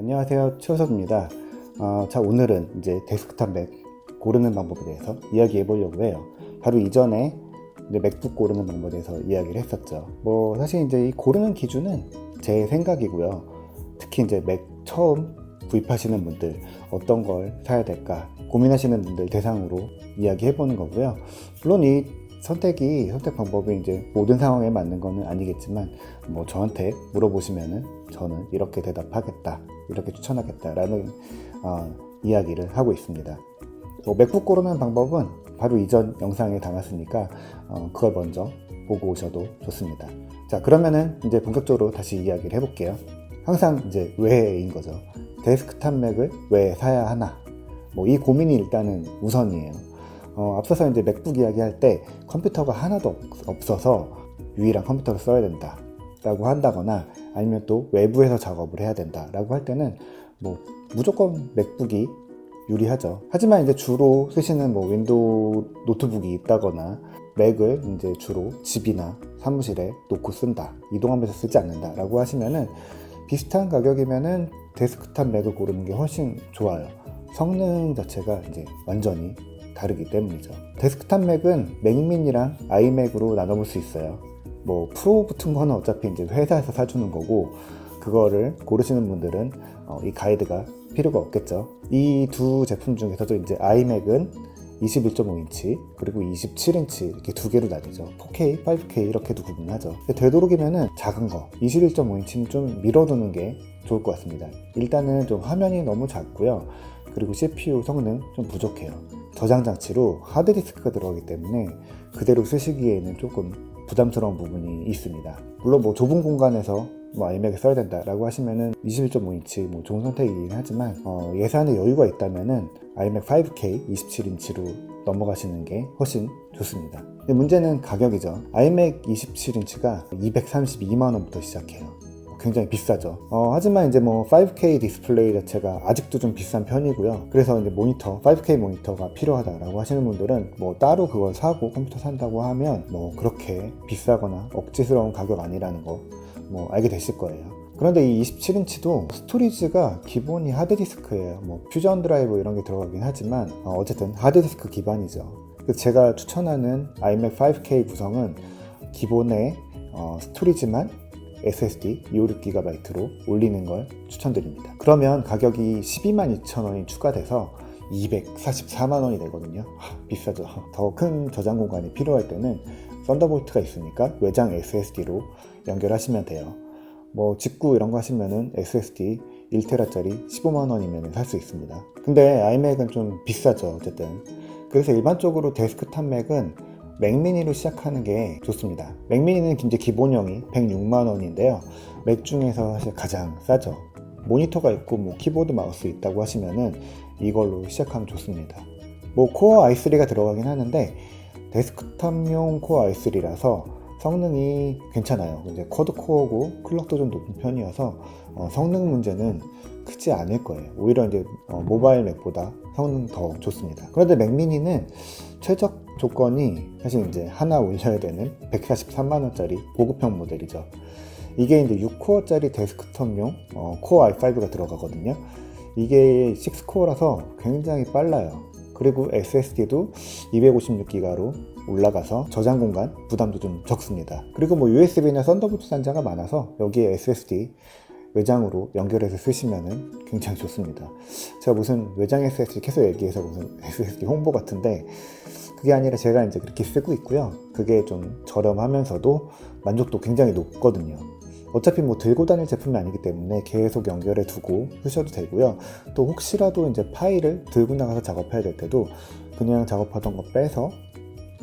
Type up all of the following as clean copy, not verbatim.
안녕하세요, 최호섭입니다. 자, 오늘은 이제 데스크탑 맥 고르는 방법에 대해서 이야기해 보려고 해요. 바로 이전에 이제 맥북 고르는 방법에 대해서 이야기를 했었죠. 사실 이제 이 고르는 기준은 제 생각이고요. 특히 이제 맥 처음 구입하시는 분들 어떤 걸 사야 될까 고민하시는 분들 대상으로 이야기해 보는 거고요. 물론 이 선택 방법이 이제 모든 상황에 맞는 거는 아니겠지만, 저한테 물어보시면은 저는 이렇게 대답하겠다, 이렇게 추천하겠다라는 이야기를 하고 있습니다. 맥북 고르는 방법은 바로 이전 영상에 담았으니까 그걸 먼저 보고 오셔도 좋습니다. 자, 그러면은 이제 본격적으로 다시 이야기를 해볼게요. 항상 이제 왜인 거죠. 데스크탑 맥을 왜 사야 하나? 이 고민이 일단은 우선이에요. 앞서서 이제 맥북 이야기할 때 컴퓨터가 하나도 없어서 유일한 컴퓨터를 써야 된다 라고 한다거나, 아니면 또 외부에서 작업을 해야 된다 라고 할 때는 무조건 맥북이 유리하죠. 하지만 이제 주로 쓰시는 윈도우 노트북이 있다거나, 맥을 이제 주로 집이나 사무실에 놓고 쓴다, 이동하면서 쓰지 않는다 라고 하시면은 비슷한 가격이면은 데스크탑 맥을 고르는 게 훨씬 좋아요. 성능 자체가 이제 완전히 다르기 때문이죠. 데스크탑 맥은 맥미니랑 아이맥으로 나눠볼 수 있어요. 프로 붙은 거는 어차피 이제 회사에서 사주는 거고, 그거를 고르시는 분들은 이 가이드가 필요가 없겠죠. 이 두 제품 중에서도 이제 아이맥은 21.5인치 그리고 27인치 이렇게 두 개로 나뉘죠. 4K, 5K 이렇게도 구분하죠. 되도록이면은 작은 거 21.5인치는 좀 밀어두는 게 좋을 것 같습니다. 일단은 좀 화면이 너무 작고요. 그리고 CPU 성능 좀 부족해요. 저장 장치로 하드디스크가 들어가기 때문에 그대로 쓰시기에는 조금 부담스러운 부분이 있습니다. 물론 좁은 공간에서 아이맥을 써야 된다라고 하시면은 21.5인치 좋은 선택이긴 하지만, 예산에 여유가 있다면은 아이맥 5K 27인치로 넘어가시는 게 훨씬 좋습니다. 근데 문제는 가격이죠. 아이맥 27인치가 232만원부터 시작해요. 굉장히 비싸죠. 하지만 이제 5K 디스플레이 자체가 아직도 좀 비싼 편이고요. 그래서 이제 5K 모니터가 필요하다라고 하시는 분들은 따로 그걸 사고 컴퓨터 산다고 하면 그렇게 비싸거나 억지스러운 가격 아니라는 거 알게 되실 거예요. 그런데 이 27인치도 스토리지가 기본이 하드디스크예요. 퓨전 드라이브 이런 게 들어가긴 하지만 어쨌든 하드디스크 기반이죠. 그래서 제가 추천하는 아이맥 5K 구성은 기본의 스토리지만 SSD 256GB로 올리는 걸 추천드립니다. 그러면 가격이 122,000원이 추가돼서 244만원이 되거든요. 비싸죠. 더 큰 저장 공간이 필요할 때는 썬더볼트가 있으니까 외장 SSD로 연결하시면 돼요. 직구 이런 거 하시면은 SSD 1TB짜리 15만원이면 살 수 있습니다. 근데 아이맥은 좀 비싸죠, 어쨌든. 그래서 일반적으로 데스크탑 맥은 맥미니로 시작하는 게 좋습니다. 맥미니는 이제 기본형이 106만원인데요. 맥 중에서 사실 가장 싸죠. 모니터가 있고 키보드 마우스 있다고 하시면은 이걸로 시작하면 좋습니다. 코어 i3가 들어가긴 하는데 데스크탑용 코어 i3라서 성능이 괜찮아요. 이제 쿼드 코어고 클럭도 좀 높은 편이어서 성능 문제는 크지 않을 거예요. 오히려 이제 모바일 맥보다 성능 더 좋습니다. 그런데 맥미니는 최적 조건이 사실 이제 하나 올려야 되는 143만원짜리 고급형 모델이죠. 이게 이제 6코어짜리 데스크톱용 코어 i5가 들어가거든요. 이게 6코어라서 굉장히 빨라요. 그리고 SSD도 256GB로 올라가서 저장 공간 부담도 좀 적습니다. 그리고 USB나 썬더볼트 단자가 많아서 여기에 SSD 외장으로 연결해서 쓰시면은 굉장히 좋습니다. 제가 무슨 외장 SSD 계속 얘기해서 무슨 SSD 홍보 같은데 그게 아니라 제가 이제 그렇게 쓰고 있고요. 그게 좀 저렴하면서도 만족도 굉장히 높거든요. 어차피 들고 다닐 제품이 아니기 때문에 계속 연결해 두고 쓰셔도 되고요. 또 혹시라도 이제 파일을 들고 나가서 작업해야 될 때도 그냥 작업하던 거 빼서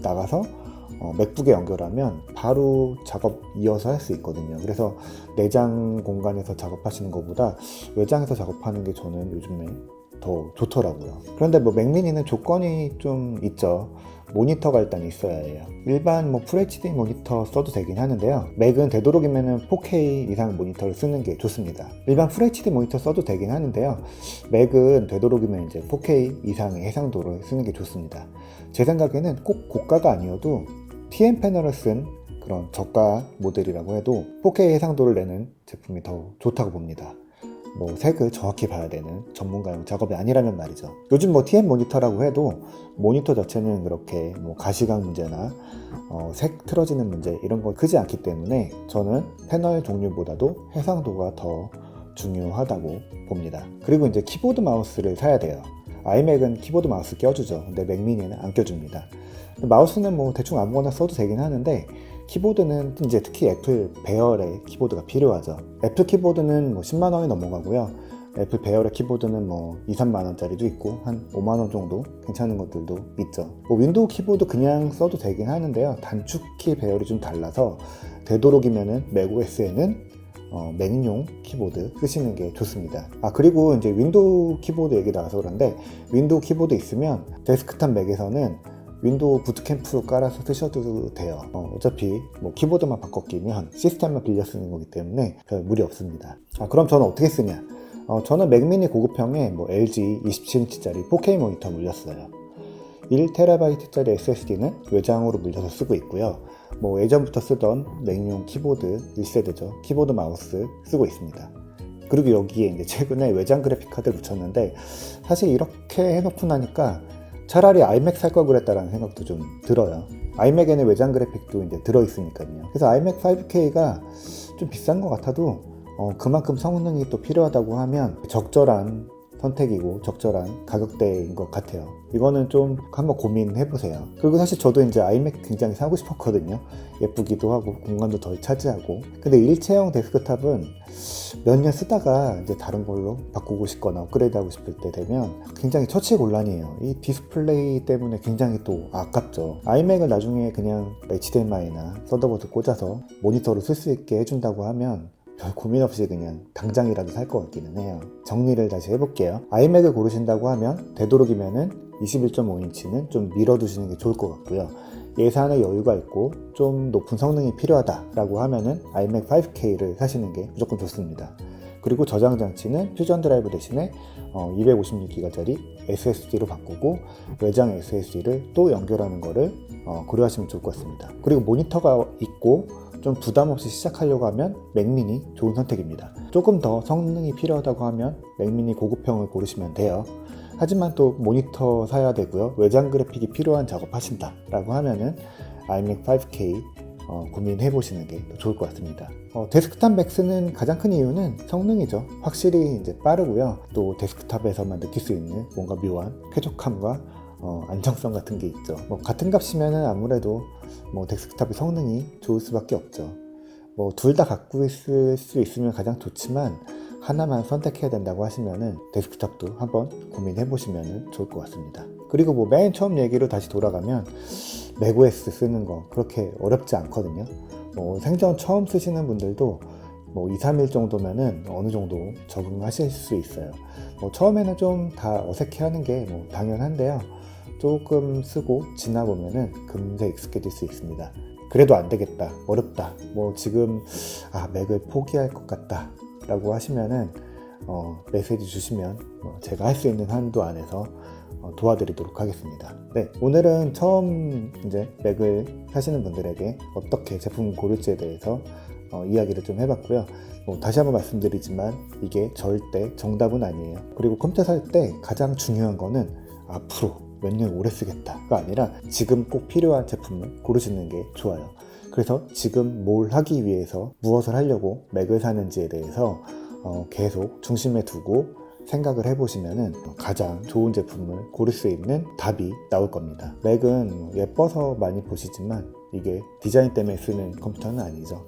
나가서 맥북에 연결하면 바로 작업 이어서 할 수 있거든요. 그래서 내장 공간에서 작업하시는 것보다 외장에서 작업하는 게 저는 요즘에 더 좋더라고요. 그런데 맥미니는 조건이 좀 있죠. 모니터가 일단 있어야 해요. 일반 FHD 모니터 써도 되긴 하는데요. 맥은 되도록이면 4K 이상 모니터를 쓰는 게 좋습니다. 일반 FHD 모니터 써도 되긴 하는데요. 맥은 되도록이면 이제 4K 이상의 해상도를 쓰는 게 좋습니다. 제 생각에는 꼭 고가가 아니어도 TN 패널을 쓴 그런 저가 모델이라고 해도 4K 해상도를 내는 제품이 더 좋다고 봅니다. 뭐 색을 정확히 봐야 되는 전문가용 작업이 아니라면 말이죠. 요즘 뭐 TN 모니터라고 해도 모니터 자체는 그렇게 뭐 가시광 문제나 색 틀어지는 문제 이런 거 크지 않기 때문에 저는 패널 종류보다도 해상도가 더 중요하다고 봅니다. 그리고 이제 키보드 마우스를 사야 돼요. 아이맥은 키보드 마우스 껴주죠. 근데 맥미니는 안 껴줍니다. 마우스는 뭐 대충 아무거나 써도 되긴 하는데 키보드는 이제 특히 애플 배열의 키보드가 필요하죠. 애플 키보드는 뭐 10만 원이 넘어가고요. 애플 배열의 키보드는 뭐 2, 3만 원짜리도 있고 한 5만 원 정도 괜찮은 것들도 있죠. 뭐 윈도우 키보드 그냥 써도 되긴 하는데요. 단축키 배열이 좀 달라서 되도록이면은 맥OS에는 맥용 키보드 쓰시는 게 좋습니다. 그리고 이제 윈도우 키보드 얘기 나와서 그런데 윈도우 키보드 있으면 데스크탑 맥에서는 윈도우 부트캠프 깔아서 쓰셔도 돼요. 어차피 뭐 키보드만 바꿔 끼면 시스템만 빌려 쓰는 거기 때문에 별 무리 없습니다. 그럼 저는 어떻게 쓰냐? 저는 맥미니 고급형에 뭐 LG 27인치짜리 4K 모니터 물렸어요. 1TB짜리 SSD는 외장으로 물려서 쓰고 있고요. 뭐 예전부터 쓰던 맥용 키보드 1세대죠. 키보드 마우스 쓰고 있습니다. 그리고 여기에 이제 최근에 외장 그래픽 카드를 붙였는데 사실 이렇게 해놓고 나니까 차라리 아이맥 살 걸 그랬다라는 생각도 좀 들어요. 아이맥에는 외장 그래픽도 이제 들어있으니까요. 그래서 아이맥 5K가 좀 비싼 것 같아도 그만큼 성능이 또 필요하다고 하면 적절한 선택이고 적절한 가격대인 것 같아요. 이거는 좀 한번 고민해보세요. 그리고 사실 저도 이제 아이맥 굉장히 사고 싶었거든요. 예쁘기도 하고 공간도 덜 차지하고. 근데 일체형 데스크탑은 몇 년 쓰다가 이제 다른 걸로 바꾸고 싶거나 업그레이드하고 싶을 때 되면 굉장히 처치곤란이에요. 이 디스플레이 때문에 굉장히 또 아깝죠. 아이맥을 나중에 그냥 HDMI나 썬더볼트 꽂아서 모니터로 쓸 수 있게 해준다고 하면 별 고민 없이 그냥 당장이라도 살 것 같기는 해요. 정리를 다시 해볼게요. 아이맥을 고르신다고 하면 되도록이면은 21.5인치는 좀 밀어두시는 게 좋을 것 같고요. 예산에 여유가 있고 좀 높은 성능이 필요하다라고 하면은 아이맥 5K를 사시는 게 무조건 좋습니다. 그리고 저장 장치는 퓨전 드라이브 대신에 256GB짜리 SSD로 바꾸고 외장 SSD를 또 연결하는 거를 고려하시면 좋을 것 같습니다. 그리고 모니터가 있고 좀 부담 없이 시작하려고 하면 맥미니 좋은 선택입니다. 조금 더 성능이 필요하다고 하면 맥미니 고급형을 고르시면 돼요. 하지만 또 모니터 사야 되고요. 외장 그래픽이 필요한 작업 하신다 라고 하면은 아이맥 5K 고민해 보시는 게 더 좋을 것 같습니다. 데스크탑 맥 쓰는 가장 큰 이유는 성능이죠. 확실히 이제 빠르고요. 또 데스크탑에서만 느낄 수 있는 뭔가 묘한 쾌적함과 안정성 같은 게 있죠. 뭐 같은 값이면은 아무래도 뭐 데스크탑의 성능이 좋을 수밖에 없죠. 뭐 둘 다 갖고 있을 수 있으면 가장 좋지만 하나만 선택해야 된다고 하시면은 데스크탑도 한번 고민해 보시면 좋을 것 같습니다. 그리고 뭐 맨 처음 얘기로 다시 돌아가면 맥OS 쓰는 거 그렇게 어렵지 않거든요. 뭐 생전 처음 쓰시는 분들도 뭐 2, 3일 정도면은 어느 정도 적응하실 수 있어요. 뭐 처음에는 좀 다 어색해 하는 게 뭐 당연한데요. 조금 쓰고 지나 보면은 금세 익숙해질 수 있습니다. 그래도 안 되겠다, 어렵다, 뭐 지금 맥을 포기할 것 같다 라고 하시면은 메시지 주시면 제가 할 수 있는 한도 안에서 도와드리도록 하겠습니다. 네, 오늘은 처음 이제 맥을 사시는 분들에게 어떻게 제품 고를지에 대해서 이야기를 좀 해봤고요. 다시 한번 말씀드리지만 이게 절대 정답은 아니에요. 그리고 컴퓨터 살 때 가장 중요한 거는 앞으로 몇 년 오래 쓰겠다가 아니라 지금 꼭 필요한 제품을 고르시는 게 좋아요. 그래서 지금 뭘 하기 위해서 무엇을 하려고 맥을 사는지에 대해서 계속 중심에 두고 생각을 해보시면 가장 좋은 제품을 고를 수 있는 답이 나올 겁니다. 맥은 예뻐서 많이 보시지만 이게 디자인 때문에 쓰는 컴퓨터는 아니죠.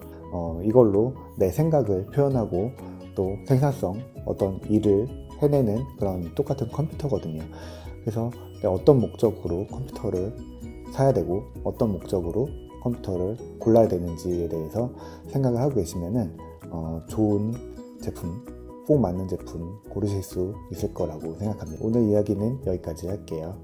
이걸로 내 생각을 표현하고 또 생산성, 어떤 일을 해내는 그런 똑같은 컴퓨터거든요. 그래서 어떤 목적으로 컴퓨터를 사야 되고 어떤 목적으로 컴퓨터를 골라야 되는지에 대해서 생각을 하고 계시면은 좋은 제품, 꼭 맞는 제품 고르실 수 있을 거라고 생각합니다. 오늘 이야기는 여기까지 할게요.